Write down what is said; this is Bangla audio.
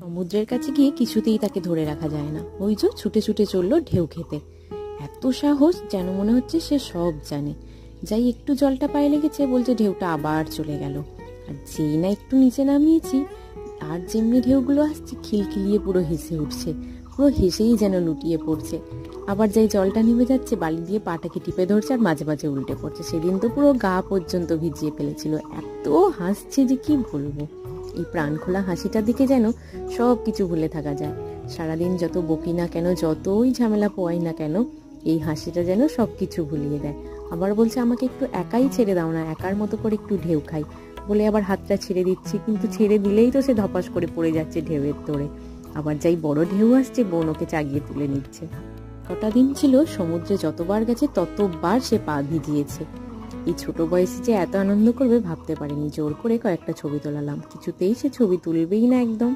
সমুদ্রের কাছে গিয়ে কিছুতেই তাকে ধরে রাখা যায় না। ওই যে ছুটে ছুটে চললো ঢেউ খেতে। এত সাহস, যেন মনে হচ্ছে সে সব জানে। যাই একটু জলটা পায়ে লেগেছে, বলছে ঢেউটা আবার চলে গেল। আর যেই না একটু নিচে নামিয়েছি, আর যেমনি ঢেউগুলো আসছে খিলখিলিয়ে পুরো হেসে উঠছে, পুরো হেসেই যেন লুটিয়ে পড়ছে। আবার যাই জলটা নেমে যাচ্ছে, বালি দিয়ে পাটাকে টিপে ধরছে আর মাঝে মাঝে উল্টে পড়ছে। সেদিন তো পুরো গা পর্যন্ত ভিজিয়ে ফেলেছিল। এত হাসছে যে কি বলবো। এই প্রাণ খোলা হাসিটা দিকে যেন সব কিছু ভুলে থাকা যায়। সারাদিন যত বকি না কেন, যতই ঝামেলা পোয়াই না কেন, এই হাসিটা যেন সব কিছু ভুলিয়ে দেয়। আবার বলছে আমাকে একটু একাই ছেড়ে দাও না, একার মতো করে একটু ঢেউ খাই বলে আবার হাতটা ছেড়ে দিচ্ছি, কিন্তু ছেড়ে দিলেই তো সে ধপাস করে পড়ে যাচ্ছে ঢেউয়ের তোড়ে। আবার যাই বড় ঢেউ আসছে, বোন ওকে চাগিয়ে তুলে নিচ্ছে। কটা দিন ছিল সমুদ্রে যতবার গেছে ততবার সে পা ভিজিয়েছে। এই ছোট বয়সে যে এত আনন্দ করবে ভাবতে পারিনি। জোর করে কয়েকটা ছবি তোলালাম, কিছুতেই সে ছবি তুলবেই না একদম।